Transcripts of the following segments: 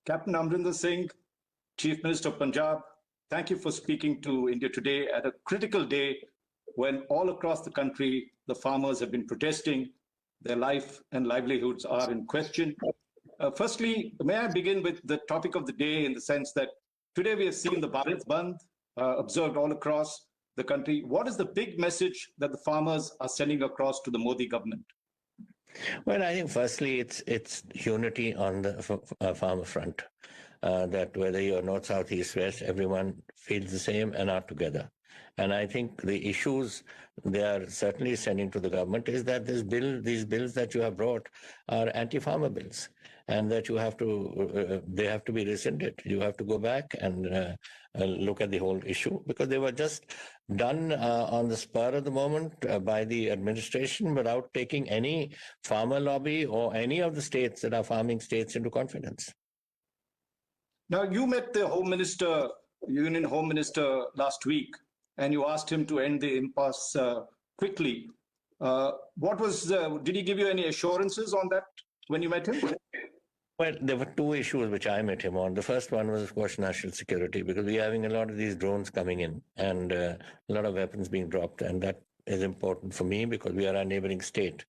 Captain Amrinder Singh, Chief Minister of Punjab, thank you for speaking to India Today at a critical day when all across the country, the farmers have been protesting. Their life and livelihoods are in question. Firstly, may I begin with the topic of the day in the sense that today we have seen the Bharat Bandh observed all across the country. What is the big message that the farmers are sending across to the Modi government? Well, I think firstly, it's unity on the farmer front, that whether you're north, south, east, west, everyone feels the same and are together. And I think the issues they are certainly sending to the government is that these bills that you have brought are anti-farmer bills, and that you have to they have to be rescinded. You have to go back and look at the whole issue, because they were just done on the spur of the moment by the administration without taking any farmer lobby or any of the states that are farming states into confidence. Now, you met the Home Minister, Union Home Minister last week, and you asked him to end the impasse quickly. Did he give you any assurances on that when you met him? Well, there were two issues which I met him on. The first one was, of course, national security, because we're having a lot of these drones coming in and a lot of weapons being dropped. And that is important for me because we are a neighboring state.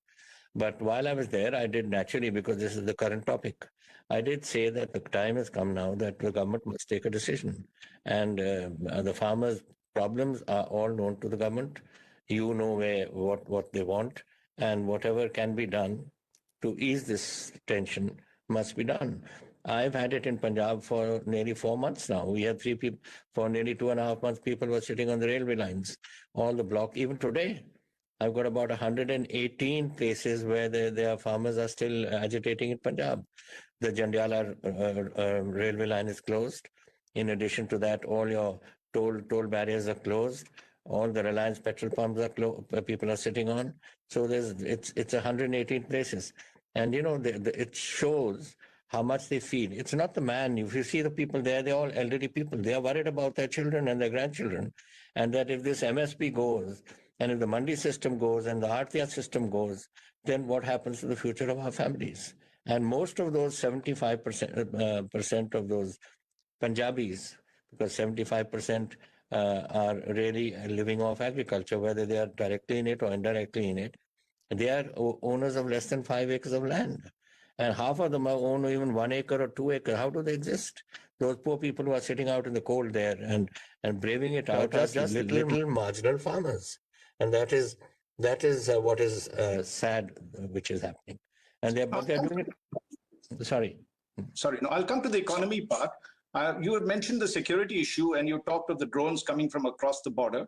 But while I was there, I did naturally, because this is the current topic, I did say that the time has come now that the government must take a decision. And the farmers' problems are all known to the government. You know what they want, and whatever can be done to ease this tension must be done. I've had it in Punjab for nearly 4 months now. We had 3 people, for nearly 2.5 months, people were sitting on the railway lines, all the block. Even today, I've got about 118 places where their farmers are still agitating in Punjab. The Jandiala railway line is closed. In addition to that, all your toll barriers are closed. All the Reliance petrol pumps are closed. People are sitting on. So it's 118 places. And, you know, it shows how much they feel. It's not the man. If you see the people there, they're all elderly people. They are worried about their children and their grandchildren. And that if this MSP goes, and if the Mandi system goes and the Arhtiyas system goes, then what happens to the future of our families? And most of those 75% of those Punjabis, because 75% are really living off agriculture, whether they are directly in it or indirectly in it, they are owners of less than 5 acres of land. And half of them own even 1 acre or 2 acres. How do they exist? Those poor people who are sitting out in the cold there and braving it out are just little marginal farmers. And that is what is sad, which is happening. And they're doing it. Sorry. No, I'll come to the economy part. You had mentioned the security issue, and you talked of the drones coming from across the border.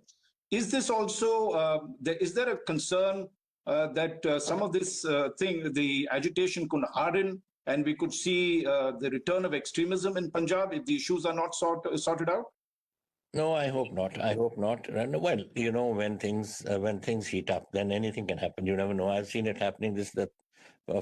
Is this also, is there a concern that some of this the agitation could harden, and we could see the return of extremism in Punjab if the issues are not sorted out? No, I hope not. I hope not. Well, you know, when things heat up, then anything can happen. You never know. I've seen it happening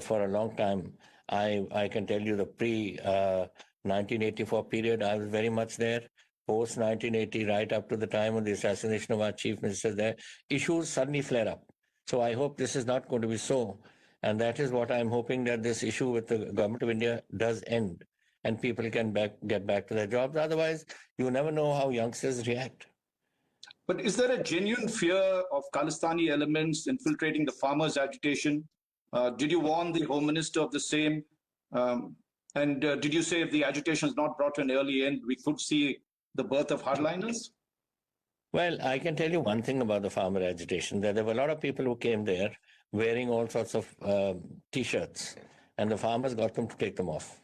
for a long time. I can tell you the pre-1984 period, I was very much there. Post 1980, right up to the time of the assassination of our chief minister, there issues suddenly flare up. So I hope this is not going to be so. And that is what I'm hoping, that this issue with the government of India does end and people can get back to their jobs. Otherwise, you never know how youngsters react. But is there a genuine fear of Khalistani elements infiltrating the farmers' agitation? Did you warn the Home Minister of the same? And did you say if the agitation is not brought to an early end, we could see the birth of hardliners? Well, I can tell you one thing about the farmer agitation, that there were a lot of people who came there wearing all sorts of T-shirts, and the farmers got them to take them off.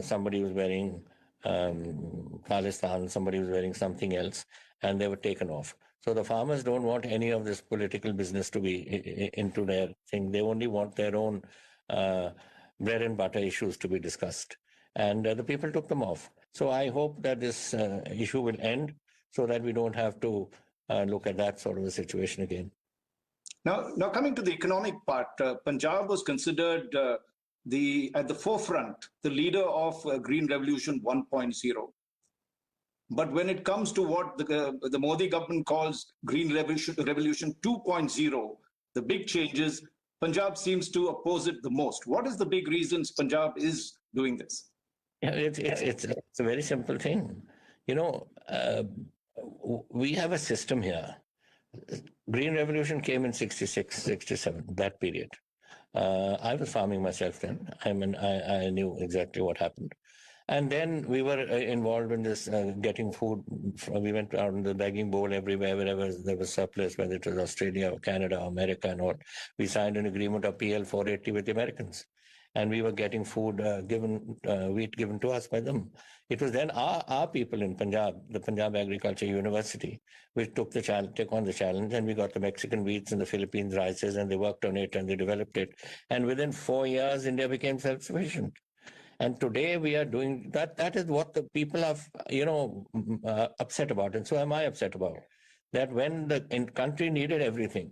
Somebody was wearing Khalistan, somebody was wearing something else, and they were taken off. So the farmers don't want any of this political business to be into their thing. They only want their own bread and butter issues to be discussed. And the people took them off. So I hope that this issue will end so that we don't have to look at that sort of a situation again. Now coming to the economic part, Punjab was considered at the forefront, the leader of Green Revolution 1.0. But when it comes to what the Modi government calls Green Revolution 2.0, the big changes, Punjab seems to oppose it the most. What is the big reasons Punjab is doing this? Yeah, it's a very simple thing. You know, we have a system here. Green Revolution came in 66, 67, that period. I was farming myself then. I knew exactly what happened. And then we were involved in this getting food. We went out in the begging bowl everywhere, wherever there was surplus, whether it was Australia or Canada or America and all. We signed an agreement of PL 480 with the Americans. And we were getting food wheat given to us by them. It was then our people in Punjab, the Punjab Agriculture University, which took on the challenge, and we got the Mexican wheats and the Philippines rices, and they worked on it and they developed it. And within 4 years, India became self-sufficient. And today we are doing that. That is what the people are, upset about. And so am I upset about that. When the country needed everything,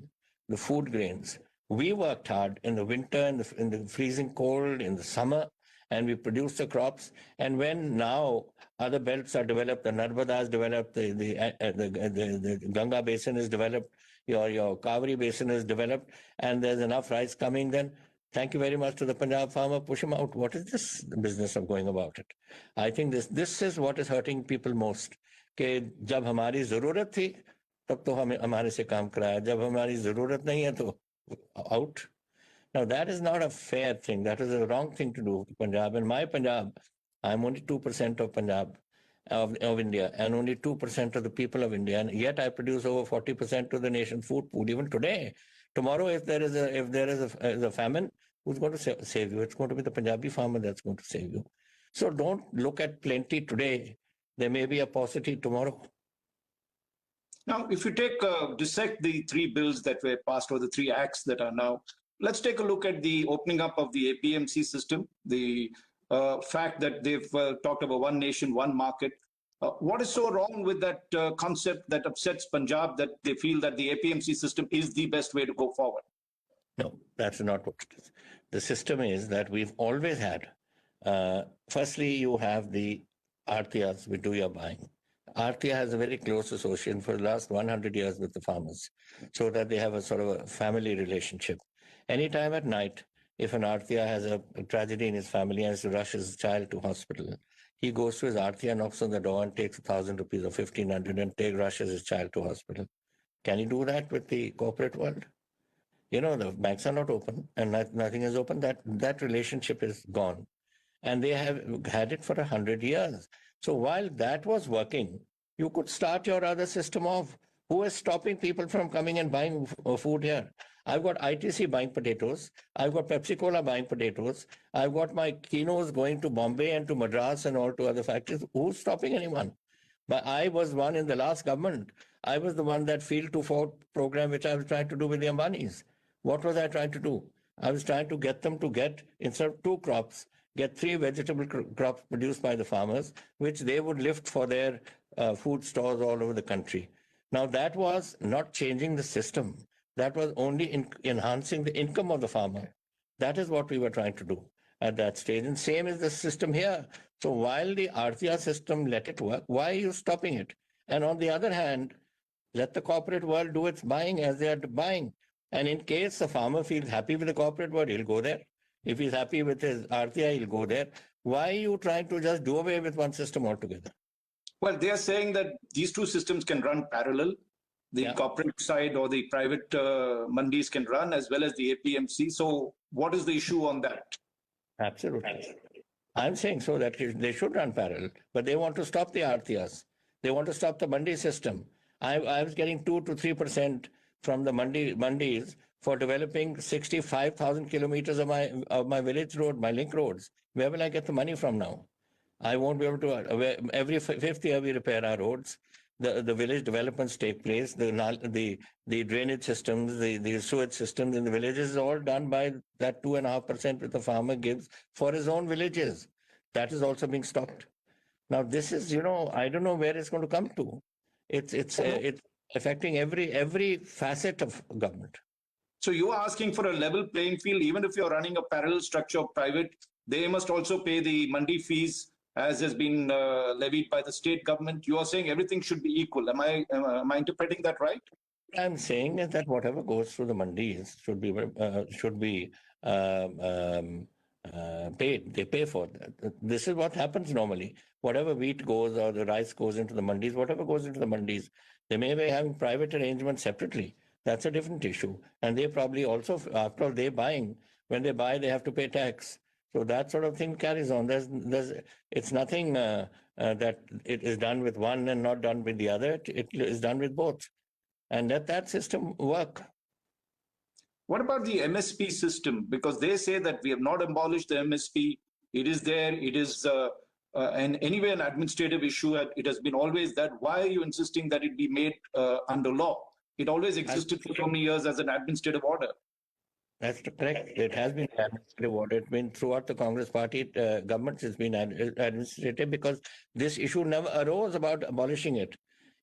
the food grains, we worked hard in the winter, in the freezing cold, in the summer, and we produced the crops. And when now other belts are developed, the Narmada is developed, the Ganga basin is developed, your Kaveri basin is developed, and there's enough rice coming, then thank you very much to the Punjab farmer, push him out. What is this business of going about it? I think this is what is hurting people most. कि जब हमारी जरूरत थी तब तो हमारे से काम कराया, जब हमारी जरूरत नहीं है तो out. Now that is not a fair thing. That is a wrong thing to do. Punjab, and my Punjab, I'm only 2% of Punjab, of India, and only 2% of the people of India, and yet I produce over 40% of the nation's food even today. Tomorrow, if there is a famine, who's going to save you? It's going to be the Punjabi farmer that's going to save you. So don't look at plenty today. There may be a paucity tomorrow. Now, if you dissect the three bills that were passed, or the three acts that are now, let's take a look at the opening up of the APMC system, the fact that they've talked about one nation, one market. What is so wrong with that concept that upsets Punjab, that they feel that the APMC system is the best way to go forward? No, that's not what it is. The system is that we've always had. Firstly, you have the Arhtiyas, which do your buying. Arthya has a very close association for the last 100 years with the farmers, so that they have a sort of a family relationship. Anytime at night, if an Arthya has a tragedy in his family and has to rush his child to hospital, he goes to his Arthya, knocks on the door and takes 1,000 rupees or 1,500 and rushes his child to hospital. Can he do that with the corporate world? The banks are not open and nothing is open. That relationship is gone. And they have had it for 100 years. So while that was working, you could start your other system off. Who is stopping people from coming and buying food here? I've got ITC buying potatoes. I've got Pepsi Cola buying potatoes. I've got my Kinos going to Bombay and to Madras and all to other factories. Who's stopping anyone? But I was one in the last government. I was the one that Field to Fork program, which I was trying to do with the Ambanis. What was I trying to do? I was trying to get them to get, instead of 2 crops, get 3 vegetable crops produced by the farmers, which they would lift for their food stores all over the country. Now, that was not changing the system. That was only enhancing the income of the farmer. That is what we were trying to do at that stage. And same is the system here. So while the Arthya system let it work, why are you stopping it? And on the other hand, let the corporate world do its buying as they are buying. And in case the farmer feels happy with the corporate world, he'll go there. If he's happy with his Arthya, he'll go there. Why are you trying to just do away with one system altogether? Well, they are saying that these two systems can run parallel. The corporate side or the private mandis can run, as well as the APMC. So what is the issue on that? Absolutely. I'm saying so that they should run parallel, but they want to stop the Arthyas. They want to stop the mandi system. I was getting 2 to 3% from the mandis for developing 65,000 kilometers of my village road, my link roads. Where will I get the money from now? I won't be able to. Every 5th year we repair our roads. The village developments take place. The drainage systems, the sewage systems in the villages is all done by that 2.5% that the farmer gives for his own villages. That is also being stopped. Now this is, I don't know where it's going to come to. It's affecting every facet of government. So you are asking for a level playing field, even if you're running a parallel structure of private, they must also pay the mandi fees as has been levied by the state government. You are saying everything should be equal. Am I interpreting that right? I'm saying is that whatever goes through the mandis should be paid. They pay for that. This is what happens normally. Whatever wheat goes or the rice goes into the mandis, whatever goes into the mandis, they may be having private arrangements separately. That's a different issue. And they probably also, after all, they're buying. When they buy, they have to pay tax. So that sort of thing carries on. It's nothing that it is done with one and not done with the other. It is done with both. And let that system work. What about the MSP system? Because they say that we have not abolished the MSP. It is there. It is anyway an administrative issue. It has been always that. Why are you insisting that it be made under law? It always existed for so many years as an administrative order. That's correct. It has been administrative order. It's been throughout the Congress party governments. It's been administrative because this issue never arose about abolishing it.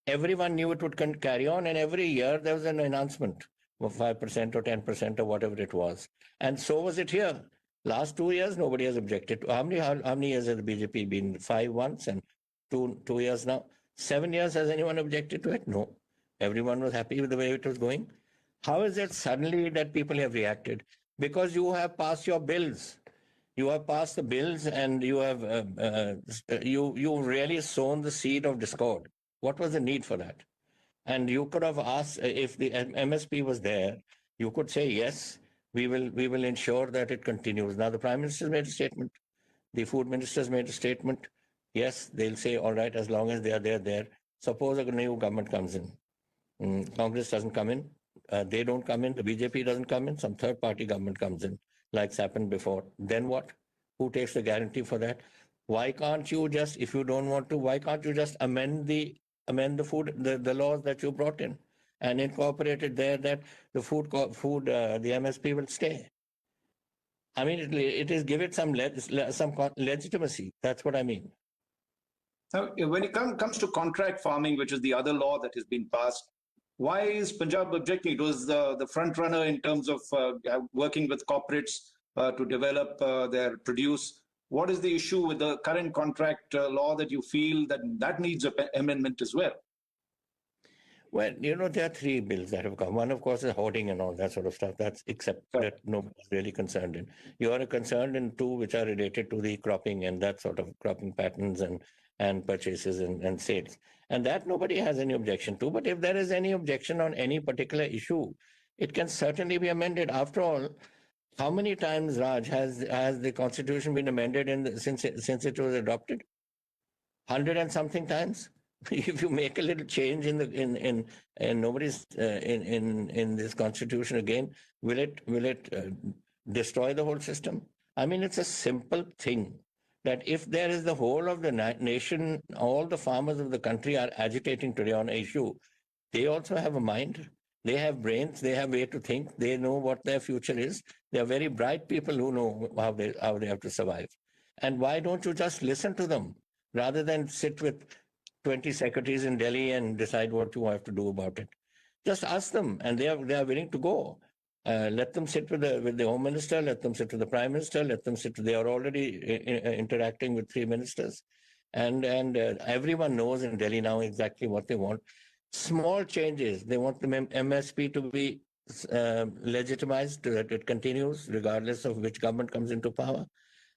Everyone knew it would carry on, and every year there was an announcement of 5% or 10% or whatever it was. And so was it here. Last 2 years, nobody has objected. How many years has the BJP been? 5 once and two years now. 7 years, has anyone objected to it? No. Everyone was happy with the way it was going. How is it suddenly that people have reacted? Because you have passed your bills. You have passed the bills, and you have you really sown the seed of discord. What was the need for that? And you could have asked if the MSP was there. You could say yes. We will ensure that it continues. Now the Prime Minister's made a statement. The Food Minister's made a statement. Yes, they'll say all right as long as they are there. Suppose a new government comes in. Congress doesn't come in. They don't come in. The BJP doesn't come in. Some third party government comes in, like's happened before. Then what? Who takes the guarantee for that? Why can't you just, if you don't want to, why can't you just amend the the laws that you brought in and incorporate it there that the the MSP will stay? I mean, it is give it some legitimacy. That's what I mean. Now, when it comes to contract farming, which is the other law that has been passed, why is Punjab objecting? It was the front runner in terms of working with corporates to develop their produce. What is the issue with the current contract law that you feel that needs an amendment as well? Well, there are 3 bills that have come. One, of course, is hoarding and all that sort of stuff. That's except that nobody's really concerned in. You are concerned in 2 which are related to the cropping and that sort of cropping patterns and purchases and sales. And that nobody has any objection to. But if there is any objection on any particular issue, it can certainly be amended. After all, how many times, Raj, has the Constitution been amended since it was adopted? 100 and something times. If you make a little change in nobody's in this Constitution again, will it destroy the whole system? I mean, it's a simple thing that if there is the whole of the nation, all the farmers of the country are agitating today on an issue, they also have a mind. They have brains. They have way to think. They know what their future is. They are very bright people who know how they have to survive. And why don't you just listen to them rather than sit with 20 secretaries in Delhi and decide what you have to do about it? Just ask them, and they are willing to go. Let them sit with the Home Minister. Let them sit with the Prime Minister. Let them sit. They are already interacting with 3 ministers, and everyone knows in Delhi now exactly what they want. Small changes. They want the MSP to be legitimized, that it continues regardless of which government comes into power.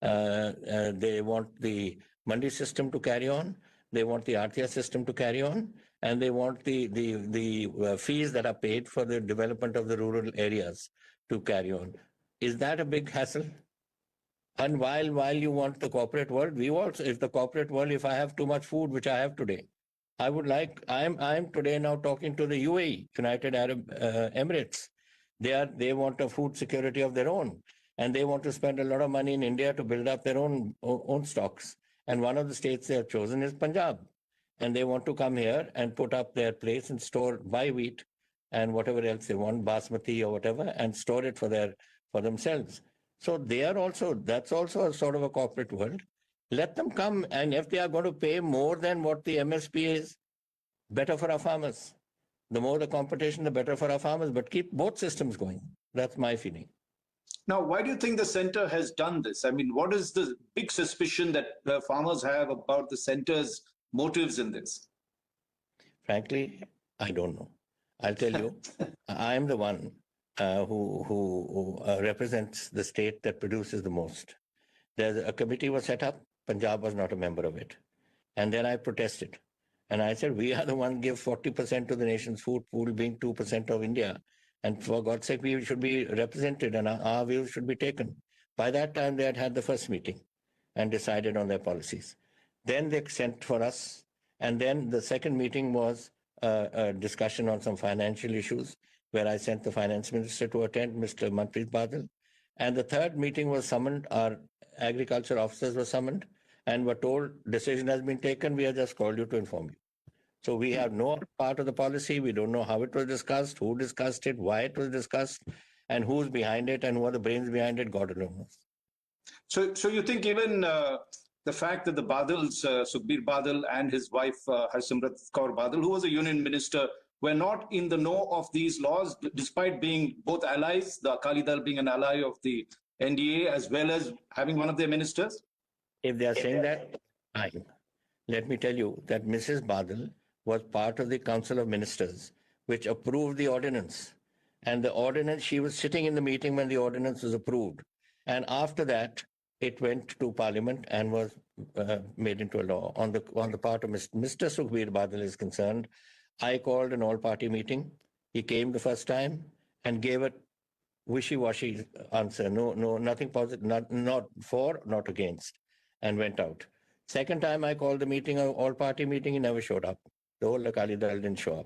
They want the Mandi system to carry on. They want the Arhtiyas system to carry on, and they want the fees that are paid for the development of the rural areas to carry on. Is that a big hassle? And while you want the corporate world, we also, if the corporate world, if I have too much food, which I have today, I'm today now talking to the UAE, United Arab Emirates. They want a food security of their own, and they want to spend a lot of money in India to build up their own stocks. And one of the states they have chosen is Punjab. And they want to come here and put up their place and buy wheat and whatever else they want, basmati or whatever, and store it for themselves. So that's also a sort of a corporate world. Let them come, and if they are going to pay more than what the MSP is, better for our farmers. The more the competition, the better for our farmers, but keep both systems going. That's my feeling. Now, why do you think the center has done this? I mean, what is the big suspicion that the farmers have about the center's motives in this? Frankly, I don't know. I'll tell you, I'm the one who represents the state that produces the most. A committee was set up. Punjab was not a member of it. And then I protested. And I said, we are the one give 40% to the nation's food pool, being 2% of India. And for God's sake, we should be represented and our views should be taken. By that time, they had the first meeting and decided on their policies. Then they sent for us. And then the second meeting was a discussion on some financial issues, where I sent the finance minister to attend, Mr. Manpreet Badal. And the third meeting was summoned. Our agriculture officers were summoned and were told, decision has been taken. We have just called you to inform you. So we have no part of the policy. We don't know how it was discussed, who discussed it, why it was discussed, and who's behind it, and who are the brains behind it. God alone knows. So you think even the fact that the Badals, Sukhbir Badal and his wife Harsimrat Kaur Badal, who was a union minister, were not in the know of these laws, despite being both allies, the Akali Dal being an ally of the NDA, as well as having one of their ministers? If they are saying that, fine. Let me tell you that Mrs. Badal was part of the Council of Ministers, which approved the ordinance. And the ordinance, she was sitting in the meeting when the ordinance was approved. And after that, it went to Parliament and was made into a law. On the part of Mr. Sukhbir Badal is concerned, I called an all-party meeting. He came the first time and gave a wishy-washy answer. No, nothing positive, not for, not against, and went out. Second time I called the meeting, an all-party meeting, he never showed up. The whole Akali Dal didn't show up.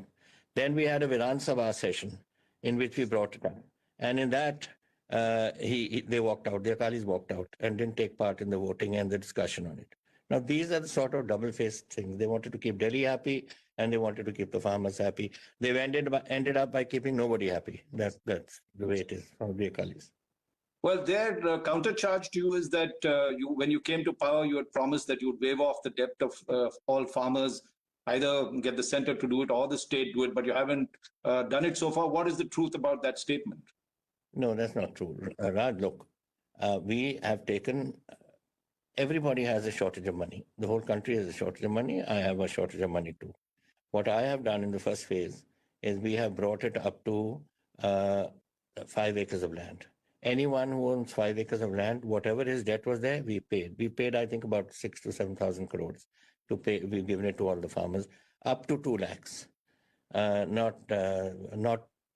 Then we had a Viran Sabha session in which we brought it up. And in that, they walked out, the Akalis walked out and didn't take part in the voting and the discussion on it. Now, these are the sort of double-faced things. They wanted to keep Delhi happy and they wanted to keep the farmers happy. They ended up by keeping nobody happy. That's the way it is from the Akalis. Well, their countercharge to you is that when you came to power, you had promised that you would waive off the debt of all farmers, either get the center to do it or the state do it, but you haven't done it so far. What is the truth about that statement? No, that's not true. Raj, look, we have taken, everybody has a shortage of money. The whole country has a shortage of money. I have a shortage of money too. What I have done in the first phase is we have brought it up to 5 acres of land. Anyone who owns 5 acres of land, whatever his debt was there, we paid. We paid, I think, about 6,000 to 7,000 crores to pay. We've given it to all the farmers up to 2 lakhs. Not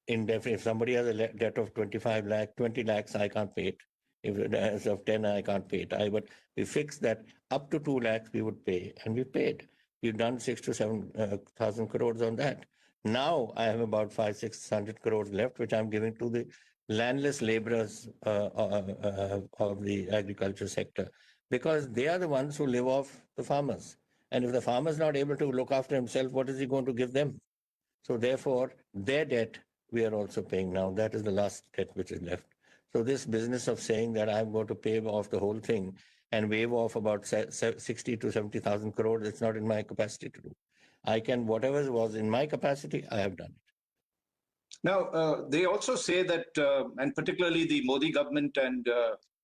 indefinite. If somebody has a debt of 25 lakh, 20 lakhs, I can't pay it. If as of 10, I can't pay it. But we fixed that up to 2 lakhs we would pay, and we paid. We've done 6,000 to 7,000 crores on that. Now I have about 500-600 crores left, which I'm giving to the landless laborers of the agriculture sector, because they are the ones who live off the farmers. And if the farmer is not able to look after himself, what is he going to give them? So therefore, their debt we are also paying now. That is the last debt which is left. So this business of saying that I'm going to pay off the whole thing and waive off about 60 to 70,000 crores, it's not in my capacity to do. I can, whatever was in my capacity, I have done it. Now, they also say that, and particularly the Modi government and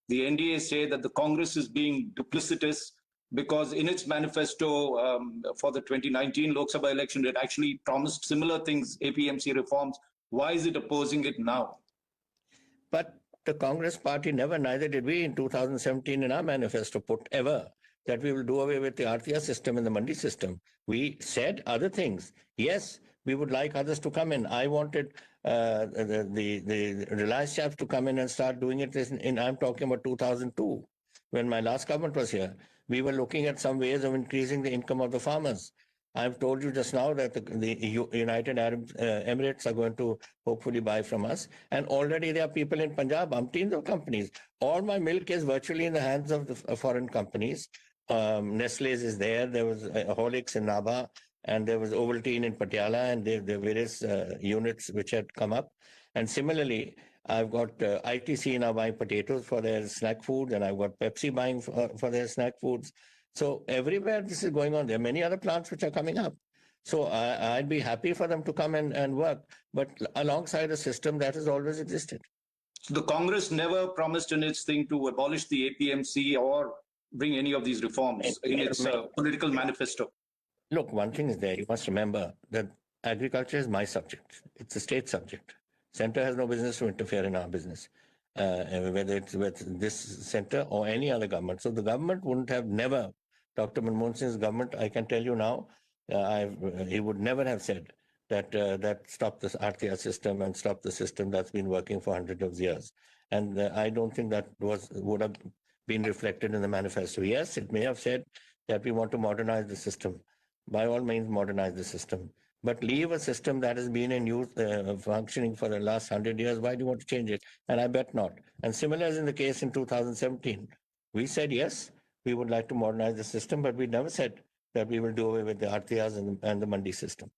the NDA say that the Congress is being duplicitous because in its manifesto for the 2019 Lok Sabha election, it actually promised similar things, APMC reforms. Why is it opposing it now? But the Congress party neither did we in 2017 in our manifesto put ever that we will do away with the Arhtiyas system and the Mandi system. We said other things. Yes, we would like others to come in. I wanted the Reliance chaps to come in and start doing it I'm talking about 2002, when my last government was here. We were looking at some ways of increasing the income of the farmers. I've told you just now that the United Arab Emirates are going to hopefully buy from us. And already there are people in Punjab, umpteens of companies. All my milk is virtually in the hands of the foreign companies. Nestle's is there. There was Horlicks in Nabha, and there was Ovaltine in Patiala, and there were various units which had come up. And similarly, I've got ITC now buying potatoes for their snack food, and I've got Pepsi buying for their snack foods. So everywhere this is going on. There are many other plants which are coming up. So I'd be happy for them to come and work, but alongside a system that has always existed. So the Congress never promised in its thing to abolish the APMC or bring any of these reforms in its political manifesto. Look, one thing is there. You must remember that agriculture is my subject. It's a state subject. Center has no business to interfere in our business. whether it's with this center or any other government. So the government wouldn't have never, Dr. Manmohan Singh's government, I can tell you now, he would never have said that stop this Arhtiyas system and stop the system that's been working for hundreds of years. And I don't think that would have been reflected in the manifesto. Yes, it may have said that we want to modernize the system. By all means, modernize the system. But leave a system that has been in use, functioning for the last 100 years. Why do you want to change it? And I bet not. And similar as in the case in 2017, we said, yes, we would like to modernize the system, but we never said that we will do away with the Arhtiyas and the Mandi system.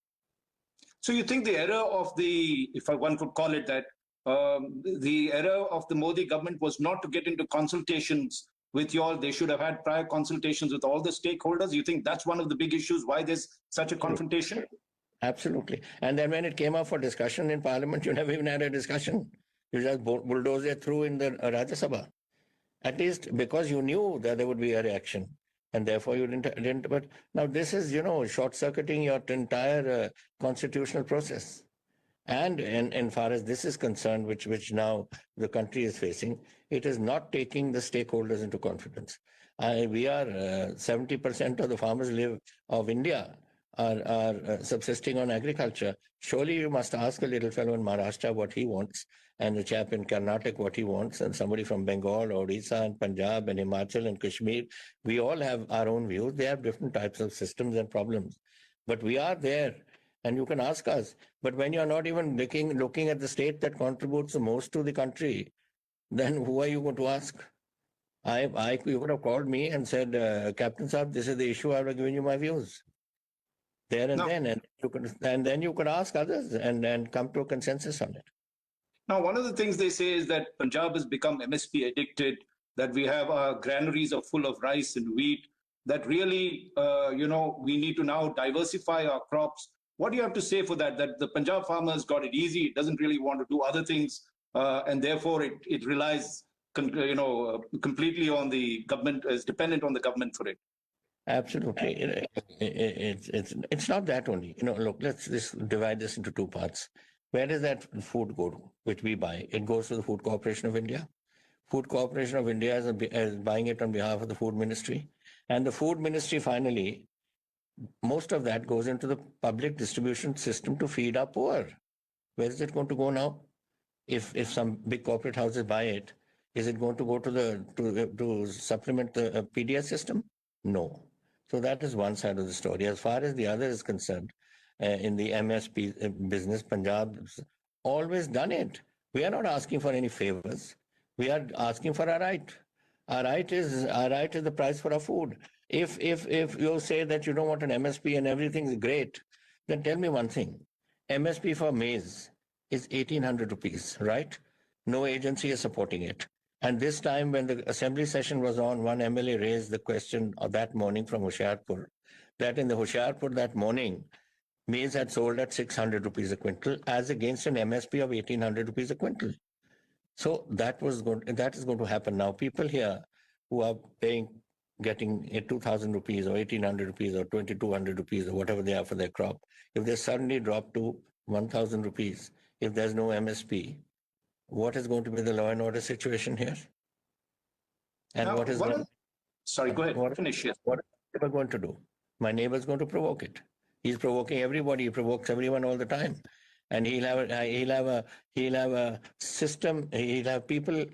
So you think the era of the, if one could call it that, the era of the Modi government was not to get into consultations with you all. They should have had prior consultations with all the stakeholders. You think that's one of the big issues why there's such a confrontation? Absolutely. And then when it came up for discussion in Parliament, you never even had a discussion. You just bulldoze it through in the Rajya Sabha. At least because you knew that there would be a reaction. And therefore you didn't. But now this is, short-circuiting your entire constitutional process. And far as this is concerned, which now the country is facing, it is not taking the stakeholders into confidence. We are 70% of the farmers of India are subsisting on agriculture. Surely you must ask a little fellow in Maharashtra what he wants, and the chap in Karnataka what he wants, and somebody from Bengal or Odisha and Punjab and Himachal and Kashmir. We all have our own views. They have different types of systems and problems. But we are there, and you can ask us. But when you're not even looking at the state that contributes the most to the country, then who are you going to ask? You could have called me and said, Captain Saab, this is the issue. I would have given you my views there and then, and then you could ask others and come to a consensus on it. Now, one of the things they say is that Punjab has become MSP addicted, that we have our granaries are full of rice and wheat, that really, we need to now diversify our crops. What do you have to say for that? That the Punjab farmers got it easy, it doesn't really want to do other things, and therefore it relies, completely on the government, is dependent on the government for it. Absolutely. It's not that only. Look, let's divide this into two parts. Where does that food go to, which we buy? It goes to the Food Corporation of India. Food Corporation of India is buying it on behalf of the Food Ministry. And the Food Ministry finally, most of that goes into the public distribution system to feed our poor. Where is it going to go now? If some big corporate houses buy it, is it going to go to supplement the PDS system? No. So that is one side of the story. As far as the other is concerned, in the MSP business, Punjab's always done it. We are not asking for any favors. We are asking for our right. Our right is the price for our food. If you say that you don't want an MSP and everything is great, then tell me one thing. MSP for maize is 1,800 rupees, right? No agency is supporting it. And this time when the assembly session was on, one MLA raised the question of that morning from Hoshiarpur, that in the Hoshiarpur that morning, maize had sold at 600 rupees a quintal as against an MSP of 1,800 rupees a quintal. So that is going to happen now. People here who are getting 2,000 rupees or 1,800 rupees or 2,200 rupees or whatever they are for their crop, if they suddenly drop to 1,000 rupees, if there's no MSP, what is going to be the law and order situation here? And now, what is going? Sorry, go ahead. Finish. Yes. What are people going to do? My neighbor is going to provoke it. He's provoking everybody. He provokes everyone all the time, and he'll have a system. He'll have people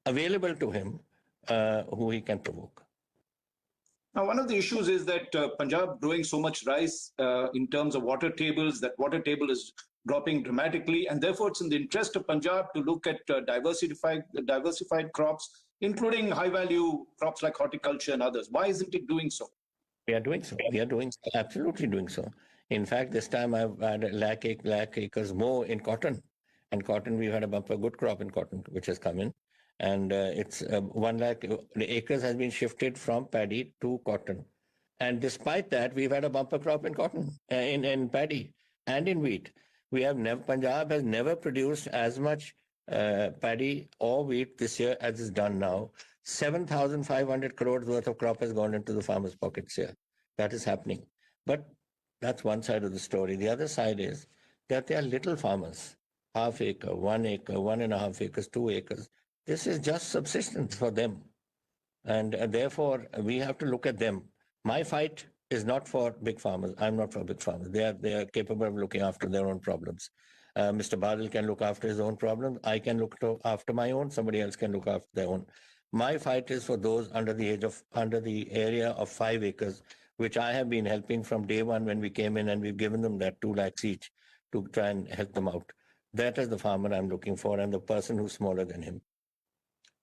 available to him who he can provoke. Now, one of the issues is that Punjab growing so much rice in terms of water tables, that water table is dropping dramatically, and therefore it's in the interest of Punjab to look at diversified crops, including high-value crops like horticulture and others. Why isn't it doing so? We are doing so. We are absolutely doing so. In fact, this time I've had a lakh acres more in cotton, and cotton we've had a bumper good crop in cotton, which has come in. And it's 1 lakh acres has been shifted from paddy to cotton. And despite that, we've had a bumper crop in cotton, in paddy and in wheat. Punjab has never produced as much paddy or wheat this year as is done now. 7,500 crores worth of crop has gone into the farmers' pockets here. That is happening. But that's one side of the story. The other side is that they are little farmers, half acre, 1 acre, 1.5 acres, 2 acres. This is just subsistence for them. And therefore, we have to look at them. My fight is not for big farmers. I'm not for big farmers. They are capable of looking after their own problems. Mr. Badal can look after his own problems. I can look after my own. Somebody else can look after their own. My fight is for those under the area of 5 acres, which I have been helping from day one when we came in, and we've given them that 2 lakhs each to try and help them out. That is the farmer I'm looking for, and the person who's smaller than him.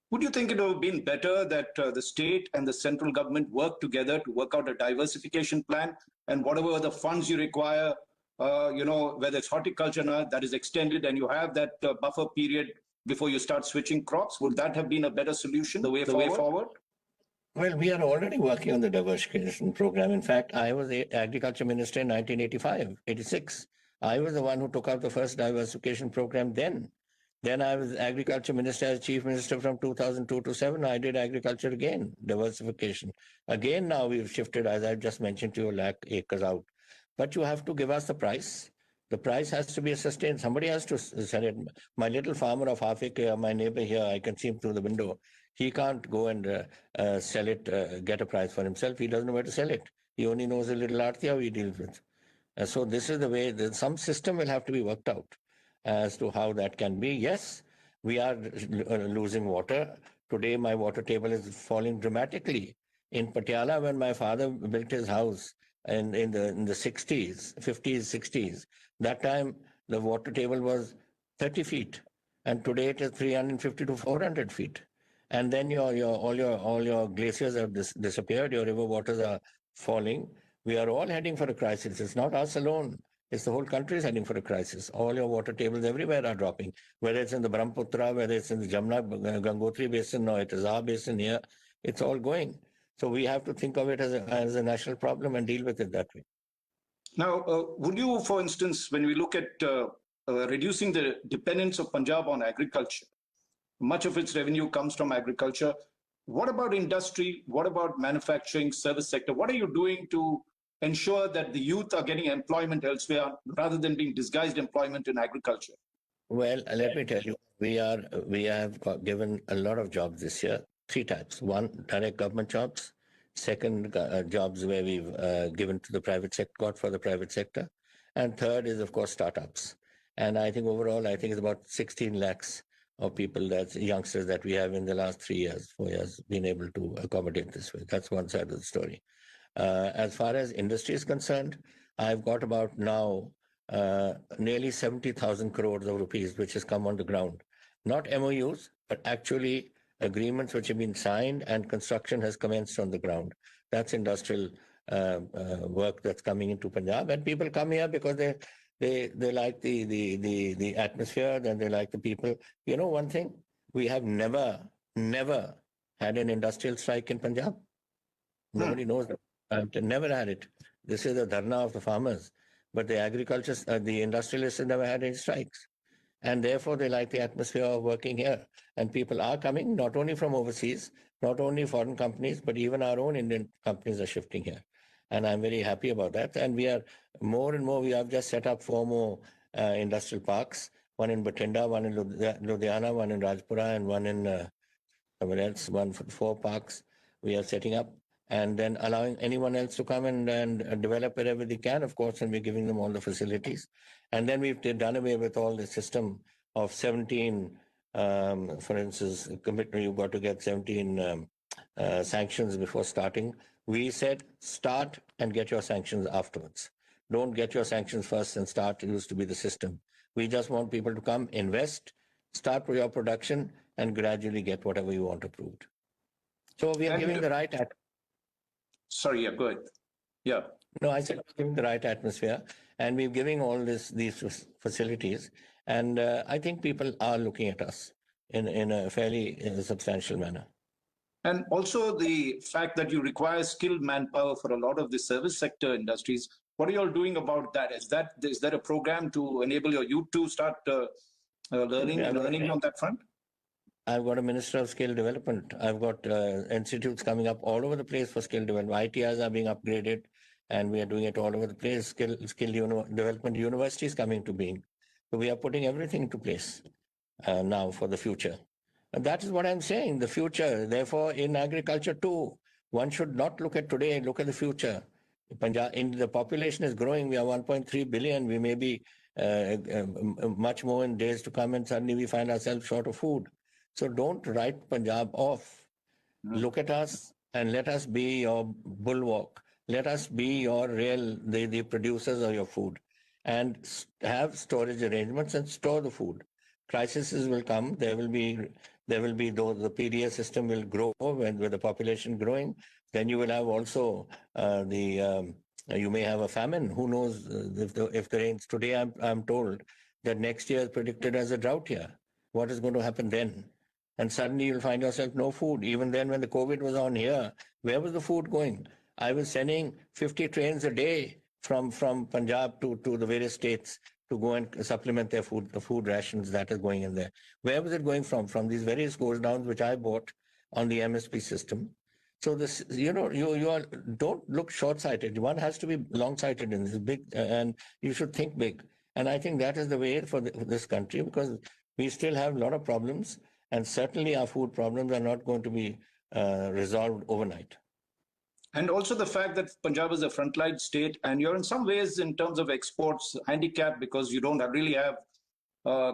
Would you think it would have been better that the state and the central government work together to work out a diversification plan, and whatever the funds you require, whether it's horticulture now, that is extended, and you have that buffer period before you start switching crops? Would that have been a better solution, the way forward? Well, we are already working on the diversification program. In fact, I was the agriculture minister in 1985, 86. I was the one who took up the first diversification program then. Then I was agriculture minister as chief minister from 2002 to 7. I did agriculture again, diversification. Again, now we've shifted, as I've just mentioned to you, 1 lakh acres out. But you have to give us the price. The price has to be sustained. Somebody has to sell it. My little farmer of half acre, my neighbor here, I can see him through the window. He can't go and sell it, get a price for himself. He doesn't know where to sell it. He only knows a little Arhtiyas he deals with. So this is the way that some system will have to be worked out as to how that can be. Yes, we are losing water. Today, my water table is falling dramatically. In Patiala, when my father built his house in the 60s, 50s, 60s, that time the water table was 30 feet, and today it is 350 to 400 feet. And then all your glaciers have disappeared. Your river waters are falling. We are all heading for a crisis. It's not us alone. It's the whole country is heading for a crisis. All your water tables everywhere are dropping, whether it's in the Brahmaputra, whether it's in the Jamna, Gangotri basin, or it is our basin here. It's all going. So we have to think of it as a national problem and deal with it that way. Now, would you, for instance, when we look at reducing the dependence of Punjab on agriculture, much of its revenue comes from agriculture. What about industry? What about manufacturing, service sector? What are you doing to ensure that the youth are getting employment elsewhere rather than being disguised employment in agriculture? Well, let me tell you, we have given a lot of jobs this year, 3 types. One, direct government jobs. Second, jobs where we've given to the private sector, got for the private sector. And third is, of course, startups. And I think overall, it's about 16 lakhs of people, that's youngsters that we have in the last 3 years, 4 years, been able to accommodate this way. That's one side of the story. As far as industry is concerned, I've got about now nearly 70,000 crores of rupees, which has come on the ground. Not MOUs, but actually agreements which have been signed, and construction has commenced on the ground. That's industrial work that's coming into Punjab. And people come here because they like the atmosphere, and they like the people. You know one thing, we have never had an industrial strike in Punjab. Nobody knows that. I've never had it. This is the dharna of the farmers. But the industrialists have never had any strikes. And therefore, they like the atmosphere of working here. And people are coming, not only from overseas, not only foreign companies, but even our own Indian companies are shifting here. And I'm very happy about that. And we are more and more, we have just set up 4 more industrial parks, one in Bathinda, one in Ludhiana, one in Rajpura, and one in somewhere else, 4 parks we are setting up. And then allowing anyone else to come and develop wherever they can, of course, and we're giving them all the facilities. And then we've done away with all the system of 17, for instance, you've got to get 17 sanctions before starting. We said start and get your sanctions afterwards. Don't get your sanctions first and start. It used to be the system. We just want people to come, invest, start with your production, and gradually get whatever you want approved. So we are giving the right... Sorry, yeah, go ahead. Yeah. No, I said giving the right atmosphere, and we're giving all these facilities, and I think people are looking at us in a fairly substantial manner. And also the fact that you require skilled manpower for a lot of the service sector industries. What are you all doing about that? Is there a program to enable your youth to start learning on that front? I've got a Minister of Skill Development. I've got institutes coming up all over the place for skill development. ITIs are being upgraded, and we are doing it all over the place. Skill development universities coming to being. So we are putting everything into place now for the future. That is what I'm saying, the future. Therefore, in agriculture too, one should not look at today, look at the future. The population is growing. We are 1.3 billion. We may be much more in days to come, and suddenly we find ourselves short of food. So don't write Punjab off. Look at us and let us be your bulwark. Let us be your the producers of your food, and have storage arrangements and store the food. Crises will come. There will be those, the PDS system will grow with the population growing. Then you will have also you may have a famine. Who knows if the rains? Today I'm told that next year is predicted as a drought year. What is going to happen then? And suddenly you'll find yourself no food. Even then, when the COVID was on here, where was the food going? I was sending 50 trains a day from Punjab to the various states to go and supplement their food, the food rations that is going in there. Where was it going from? From these various goes downs which I bought on the MSP system. So this, you don't look short-sighted. One has to be long-sighted in this big, and you should think big. And I think that is the way for this country, because we still have a lot of problems, and certainly our food problems are not going to be resolved overnight. And also the fact that Punjab is a frontline state, and you're in some ways, in terms of exports, handicapped because you don't really have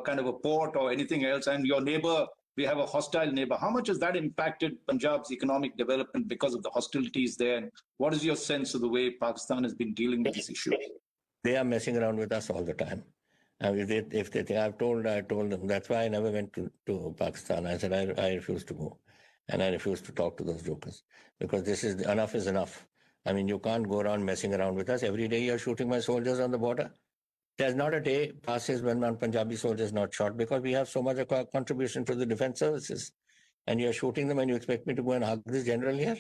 kind of a port or anything else, and your neighbor, we have a hostile neighbor. How much has that impacted Punjab's economic development because of the hostilities there? And what is your sense of the way Pakistan has been dealing with this issue? They are messing around with us all the time. If they think, I told them, that's why I never went to Pakistan. I said, I refuse to go. And I refuse to talk to those jokers, because enough is enough. I mean, you can't go around messing around with us. Every day you're shooting my soldiers on the border. There's not a day passes when one Punjabi soldier is not shot, because we have so much of a contribution to the defense services. And you're shooting them, and you expect me to go and hug this general here?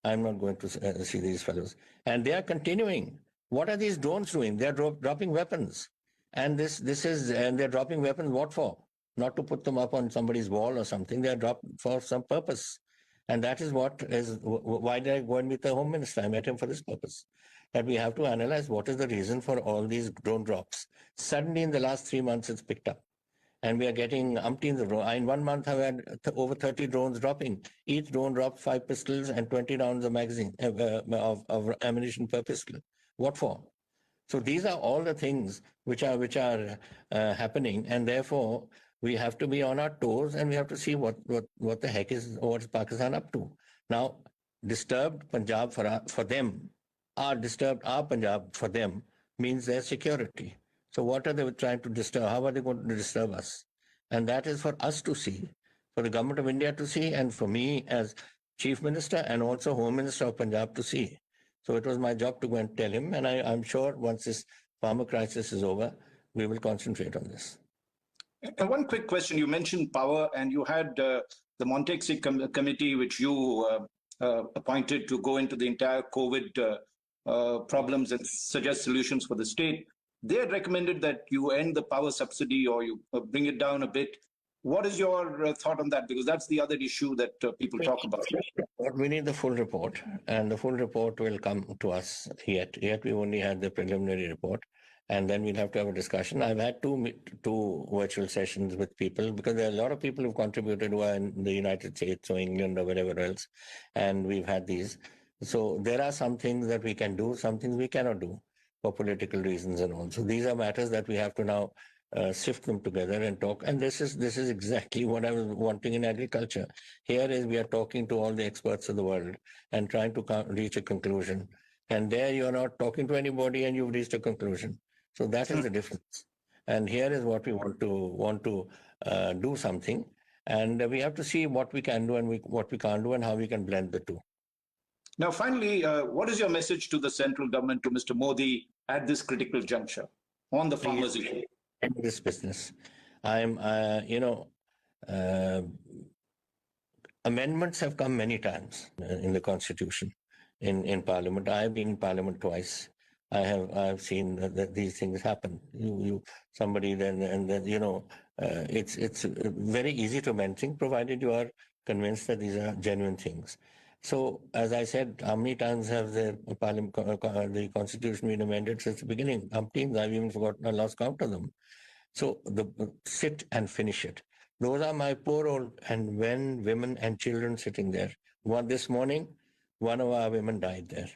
I'm not going to see these fellows. And they are continuing. What are these drones doing? They're dropping weapons. And they're dropping weapons, what for? Not to put them up on somebody's wall or something. They're dropped for some purpose. And that is why did I go and meet the Home Minister? I met him for this purpose. That we have to analyze what is the reason for all these drone drops. Suddenly in the last 3 months, it's picked up. And we are getting umpteens of drones. In 1 month, I've had over 30 drones dropping. Each drone dropped 5 pistols and 20 rounds of magazine, of ammunition per pistol. What for? So these are all the things which are happening, and therefore we have to be on our toes, and we have to see what the heck is, what is Pakistan up to. Now, disturbed Punjab for them, disturbed our Punjab for them means their security. So what are they trying to disturb? How are they going to disturb us? And that is for us to see, for the government of India to see, and for me as Chief Minister and also Home Minister of Punjab to see. So it was my job to go and tell him, and I'm sure once this farmer crisis is over, we will concentrate on this. And one quick question. You mentioned power, and you had the Montexi committee, which you appointed to go into the entire COVID problems and suggest solutions for the state. They had recommended that you end the power subsidy, or you bring it down a bit. What is your thought on that? Because that's the other issue that people talk about. We need the full report, and the full report will come to us yet. Yet we only had the preliminary report, and then we'll have to have a discussion. I've had two virtual sessions with people, because there are a lot of people who've contributed who are in the United States or England or wherever else, and we've had these. So there are some things that we can do, some things we cannot do for political reasons and all. So these are matters that we have to now sift them together and talk. And this is exactly what I was wanting in agriculture. Here is we are talking to all the experts of the world and trying to reach a conclusion. And there you're not talking to anybody and you've reached a conclusion. So that is the difference. And here is what we want to do something. And we have to see what we can do and what we can't do, and how we can blend the two. Now, finally, what is your message to the central government, to Mr. Modi, at this critical juncture on the farmers' issue? In this business, amendments have come many times in the Constitution, in Parliament. I have been in Parliament twice. I've seen that these things happen. It's very easy to amend things, provided you are convinced that these are genuine things. So, as I said, how many times have the Constitution been amended since the beginning? Umpteens, I've even forgotten, I lost count of them. So, sit and finish it. Those are my poor old and men, women, and children sitting there. This morning, one of our women died there.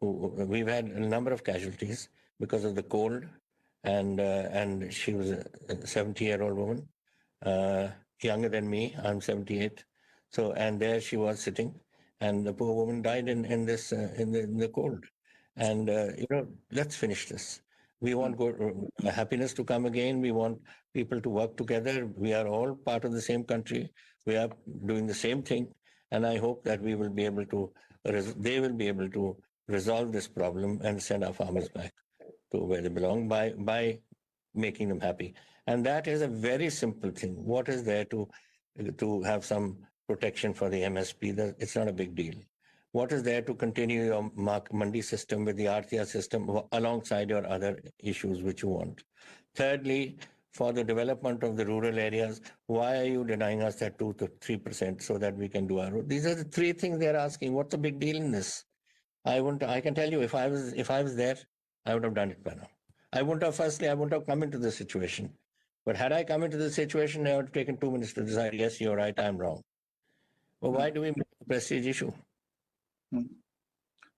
We've had a number of casualties because of the cold, and she was a 70-year-old woman, younger than me. I'm 78. So, and there she was sitting, and the poor woman died in the cold. And let's finish this. We want happiness to come again. We want people to work together. We are all part of the same country. We are doing the same thing, and I hope that we will be able to. They will be able to resolve this problem and send our farmers back to where they belong by making them happy. And that is a very simple thing. What is there to have some protection for the MSP? It's not a big deal. What is there to continue your Mandi system with the Arhtiyas system alongside your other issues which you want? Thirdly, for the development of the rural areas, why are you denying us that 2 to 3% so that we can do our road? These are the three things they're asking. What's the big deal in this? I can tell you, if I was there, I would have done it by now. I wouldn't have come into this situation. But had I come into this situation, I would have taken 2 minutes to decide, yes, you're right, I'm wrong. Well, why do we make a prestige issue?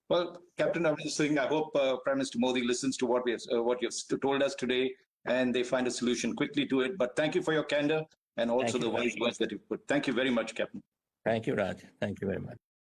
Well, Captain Abdul Singh, I hope Prime Minister Modi listens to what you've told us today, and they find a solution quickly to it. But thank you for your candor and also the wise words that you've put. Thank you very much, Captain. Thank you, Raj. Thank you very much.